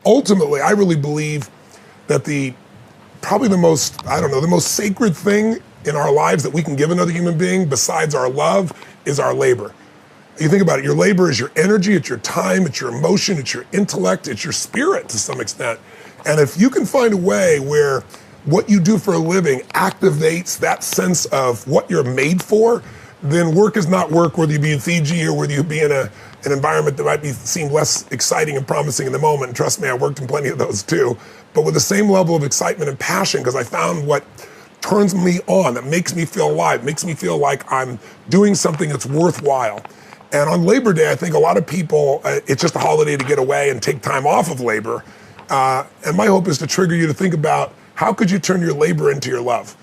ultimately, I really believe that probably the most, the most sacred thing in our lives that we can give another human being besides our love is our labor. You think about it, your labor is your energy, it's your time, it's your emotion, it's your intellect, it's your spirit to some extent. And if you can find a way where what you do for a living activates that sense of what you're made for, then work is not work, whether you be in Fiji or whether you be in an environment that might seem less exciting and promising in the moment. And trust me, I worked in plenty of those too, but with the same level of excitement and passion, because I found what turns me on, that makes me feel alive, makes me feel like I'm doing something that's worthwhile. And on Labor Day, I think a lot of people, it's just a holiday to get away and take time off of labor. And my hope is to trigger you to think about how could you turn your labor into your love?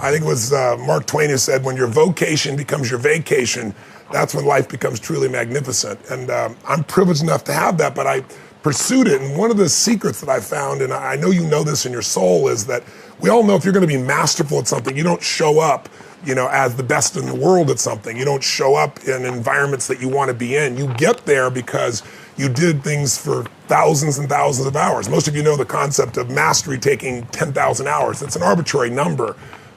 I think it was Mark Twain who said, when your vocation becomes your vacation, that's when life becomes truly magnificent. And I'm privileged enough to have that, but I pursued it. And one of the secrets that I found, and I know you know this in your soul, is that we all know if you're going to be masterful at something, you don't show up, as the best in the world at something. You don't show up in environments that you want to be in. You get there because you did things for thousands and thousands of hours. Most of you know the concept of mastery taking 10,000 hours. It's an arbitrary number,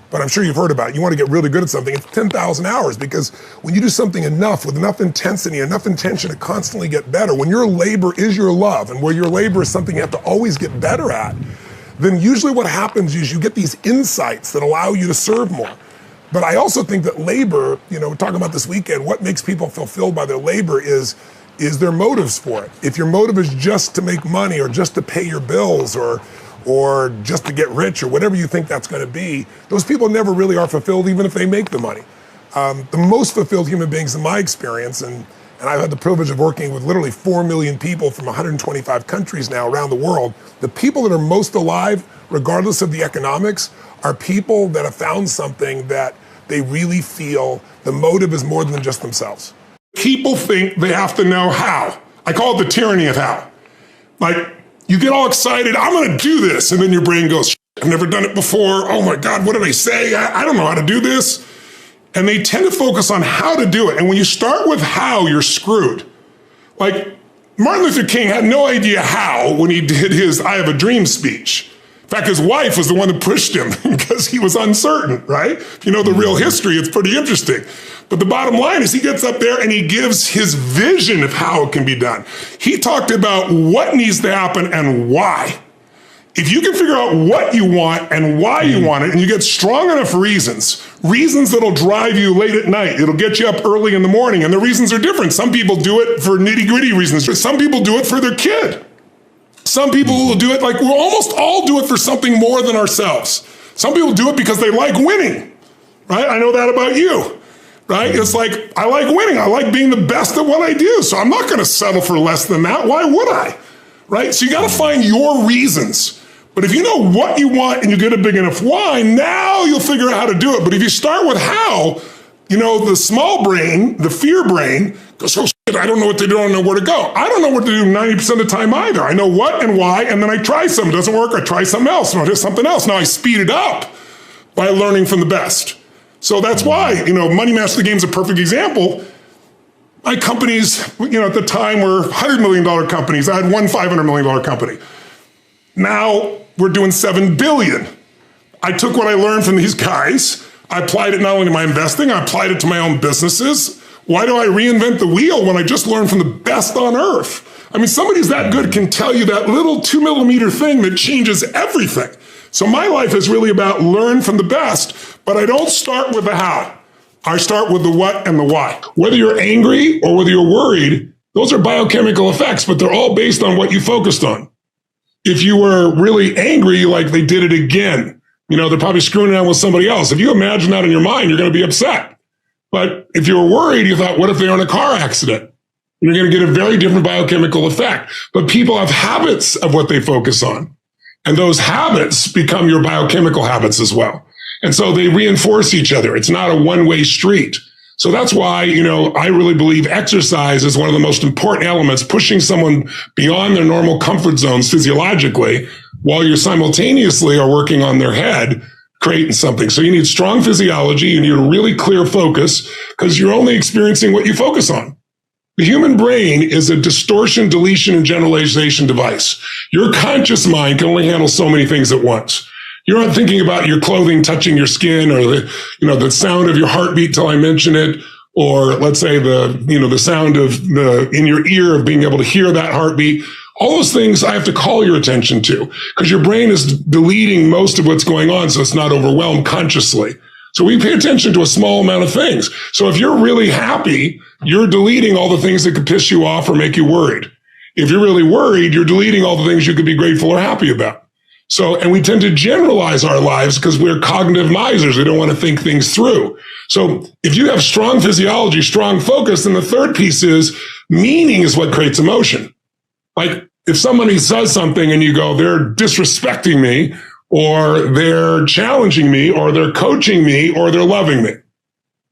but I'm sure you've heard about it. You want to get really good at something, it's 10,000 hours, because when you do something enough, with enough intensity, enough intention to constantly get better, when your labor is your love, and where your labor is something you have to always get better at, then usually what happens is you get these insights that allow you to serve more. But I also think that labor, we're talking about this weekend, what makes people fulfilled by their labor is their motives for it. If your motive is just to make money or just to pay your bills or just to get rich or whatever you think that's going to be, those people never really are fulfilled even if they make the money. The most fulfilled human beings in my experience, and I've had the privilege of working with literally 4 million people from 125 countries now around the world, the people that are most alive, regardless of the economics, are people that have found something that they really feel the motive is more than just themselves. People think they have to know how. I call it the tyranny of how. Like, you get all excited, I'm gonna do this, and then your brain goes, I've never done it before, oh my God, what did I say? I don't know how to do this. And they tend to focus on how to do it. And when you start with how, you're screwed. Like, Martin Luther King had no idea how when he did his I Have a Dream speech. In fact, his wife was the one that pushed him because he was uncertain, right? If you know the real history, it's pretty interesting. But the bottom line is he gets up there and he gives his vision of how it can be done. He talked about what needs to happen and why. If you can figure out what you want and why you want it, and you get strong enough reasons that'll drive you late at night, it'll get you up early in the morning, and the reasons are different. Some people do it for nitty-gritty reasons. Some people do it for their kid. Some people will do it, like we'll almost all do it for something more than ourselves. Some people do it because they like winning, right? I know that about you, right? It's like, I like winning. I like being the best at what I do. So I'm not going to settle for less than that. Why would I, right? So you got to find your reasons. But if you know what you want and you get a big enough why, now you'll figure out how to do it. But if you start with how, the small brain, the fear brain, goes, oh shit, I don't know what to do, I don't know where to go. I don't know what to do 90% of the time either. I know what and why, and then I try something. It doesn't work, I try something else, and I'll do something else. Now I speed it up by learning from the best. So that's why, Money Master the Game is a perfect example. My companies, at the time were $100 million companies. I had one $500 million company. Now we're doing $7 billion. I took what I learned from these guys, I applied it not only to my investing, I applied it to my own businesses. Why do I reinvent the wheel when I just learned from the best on earth? I mean, somebody who's that good can tell you that little 2-millimeter thing that changes everything. So my life is really about learn from the best, but I don't start with the how. I start with the what and the why. Whether you're angry or whether you're worried, those are biochemical effects, but they're all based on what you focused on. If you were really angry, like they did it again, they're probably screwing around with somebody else. If you imagine that in your mind, you're going to be upset. But if you were worried, you thought, what if they're in a car accident? You're going to get a very different biochemical effect. But people have habits of what they focus on. And those habits become your biochemical habits as well. And so they reinforce each other. It's not a one-way street. So that's why, I really believe exercise is one of the most important elements, pushing someone beyond their normal comfort zones physiologically, while you simultaneously are working on their head, creating something. So you need strong physiology, you need a really clear focus, because you're only experiencing what you focus on. The human brain is a distortion, deletion, and generalization device. Your conscious mind can only handle so many things at once. You're not thinking about your clothing touching your skin or the sound of your heartbeat till I mention it, or let's say the sound of in your ear of being able to hear that heartbeat. All those things I have to call your attention to because your brain is deleting most of what's going on so it's not overwhelmed consciously. So we pay attention to a small amount of things. So if you're really happy, you're deleting all the things that could piss you off or make you worried. If you're really worried, you're deleting all the things you could be grateful or happy about. And we tend to generalize our lives because we're cognitive misers. We don't want to think things through. So if you have strong physiology, strong focus, then the third piece is meaning is what creates emotion. Like if somebody says something and you go, they're disrespecting me, or they're challenging me, or they're coaching me, or they're loving me.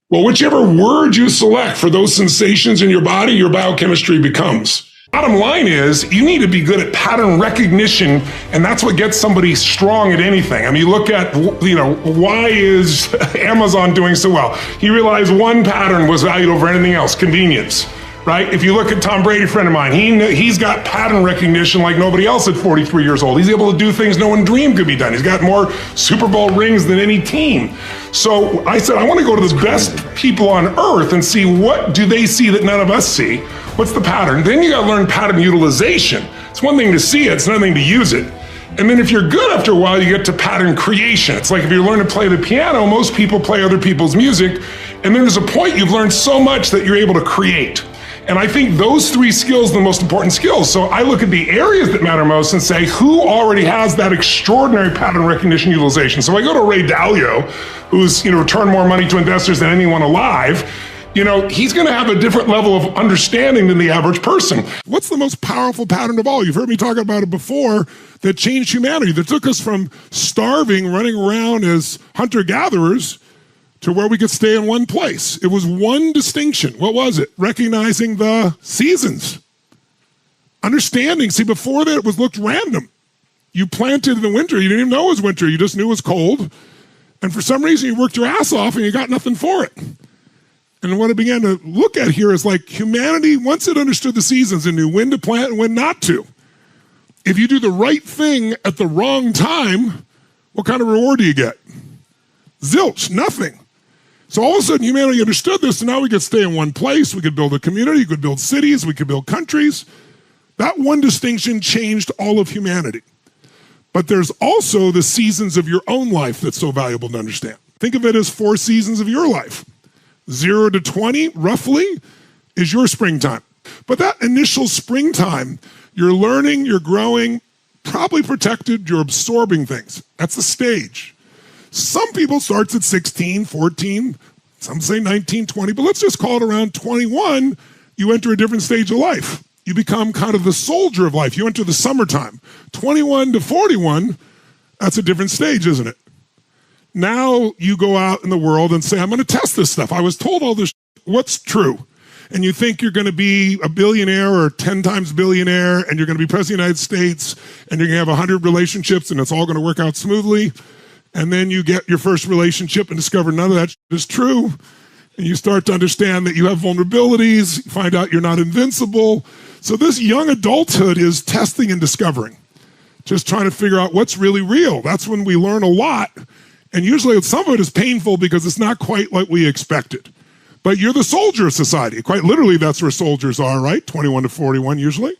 Well, whichever word you select for those sensations in your body, your biochemistry becomes. Bottom line is you need to be good at pattern recognition, and that's what gets somebody strong at anything. I mean, you look at, why is Amazon doing so well? He realized one pattern was valued over anything else, convenience. Right? If you look at Tom Brady, a friend of mine, he's got pattern recognition like nobody else at 43 years old. He's able to do things no one dreamed could be done. He's got more Super Bowl rings than any team. So I said, I want to go to the best people on earth and see what do they see that none of us see. What's the pattern? Then you got to learn pattern utilization. It's one thing to see it, it's another thing to use it. And then if you're good after a while, you get to pattern creation. It's like if you learn to play the piano, most people play other people's music. And then there's a point you've learned so much that you're able to create. And I think those three skills are the most important skills. So I look at the areas that matter most and say, who already has that extraordinary pattern recognition utilization? So I go to Ray Dalio, who's returned more money to investors than anyone alive. He's going to have a different level of understanding than the average person. What's the most powerful pattern of all? You've heard me talk about it before, that changed humanity, that took us from starving, running around as hunter-gatherers, to where we could stay in one place. It was one distinction. What was it? Recognizing the seasons. Understanding. See, before that, it looked random. You planted in the winter. You didn't even know it was winter. You just knew it was cold. And for some reason, you worked your ass off and you got nothing for it. And what I began to look at here is like humanity, once it understood the seasons and knew when to plant and when not to. If you do the right thing at the wrong time, what kind of reward do you get? Zilch, nothing. So all of a sudden, humanity understood this, and now we could stay in one place. We could build a community, we could build cities, we could build countries. That one distinction changed all of humanity. But there's also the seasons of your own life that's so valuable to understand. Think of it as 4 seasons of your life. 0 to 20, roughly, is your springtime. But that initial springtime, you're learning, you're growing, probably protected, you're absorbing things. That's the stage. Some people starts at 16, 14, some say 19, 20, but let's just call it around 21, you enter a different stage of life. You become kind of the soldier of life. You enter the summertime. 21 to 41, that's a different stage, isn't it? Now you go out in the world and say, I'm going to test this stuff. I was told all this, what's true? And you think you're going to be a billionaire or 10 times billionaire, and you're going to be president of the United States, and you're going to have 100 relationships, and it's all going to work out smoothly. And then you get your first relationship and discover none of that is true. And you start to understand that you have vulnerabilities, you find out you're not invincible. So this young adulthood is testing and discovering, just trying to figure out what's really real. That's when we learn a lot. And usually some of it is painful because it's not quite like we expected. But you're the soldier of society. Quite literally, that's where soldiers are, right? 21 to 41 usually,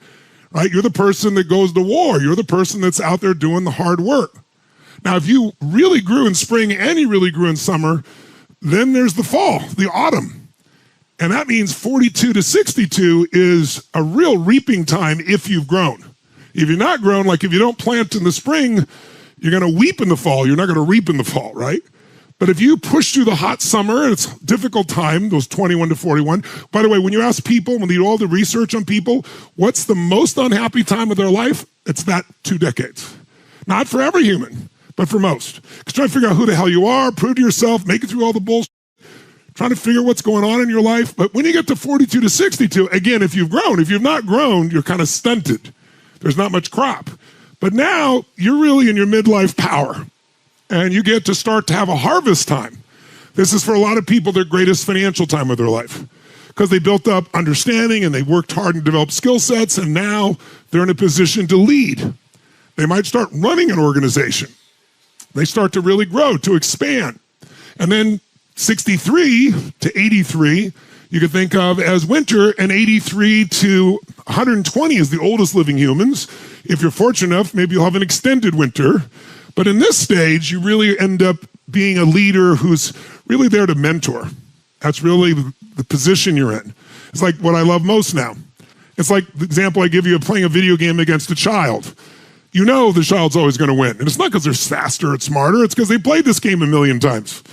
right? You're the person that goes to war. You're the person that's out there doing the hard work. Now, if you really grew in spring and you really grew in summer, then there's the fall, the autumn. And that means 42 to 62 is a real reaping time if you've grown. If you're not grown, like if you don't plant in the spring, you're going to weep in the fall. You're not going to reap in the fall, right? But if you push through the hot summer, it's a difficult time, those 21 to 41. By the way, when you ask people, when you do all the research on people, what's the most unhappy time of their life? It's that 2 decades. Not for every human, but for most. Because trying to figure out who the hell you are, prove to yourself, make it through all the bullshit, trying to figure what's going on in your life. But when you get to 42 to 62, again, if you've grown, if you've not grown, you're kind of stunted. There's not much crop. But now you're really in your midlife power. And you get to start to have a harvest time. This is for a lot of people their greatest financial time of their life. because they built up understanding and they worked hard and developed skill sets, and now they're in a position to lead. They might start running an organization. They start to really grow, to expand. And then 63 to 83, you could think of as winter, and 83 to 120 is the oldest living humans. If you're fortunate enough, maybe you'll have an extended winter. But in this stage, you really end up being a leader who's really there to mentor. That's really the position you're in. It's like what I love most now. It's like the example I give you of playing a video game against a child. You know the child's always going to win. And it's not because they're faster or smarter. It's because they played this game a million times.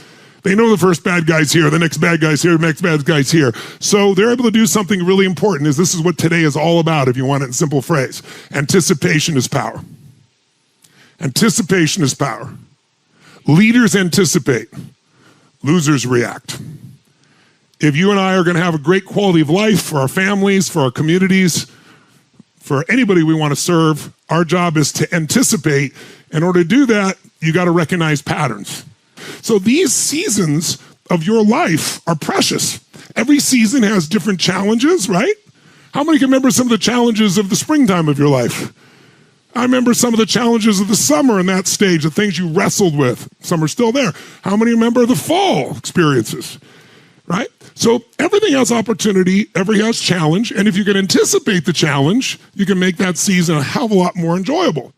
They know the first bad guy's here, the next bad guy's here, the next bad guy's here. So they're able to do something really important. This is what today is all about, if you want it in a simple phrase. Anticipation is power. Anticipation is power. Leaders anticipate. Losers react. If you and I are going to have a great quality of life for our families, for our communities, for anybody we want to serve, our job is to anticipate. In order to do that, you got to recognize patterns. So these seasons of your life are precious. Every season has different challenges, right? How many can remember some of the challenges of the springtime of your life? I remember some of the challenges of the summer in that stage, the things you wrestled with. Some are still there. How many remember the fall experiences, right? So everything has opportunity, everything has challenge, and if you can anticipate the challenge, you can make that season a hell of a lot more enjoyable.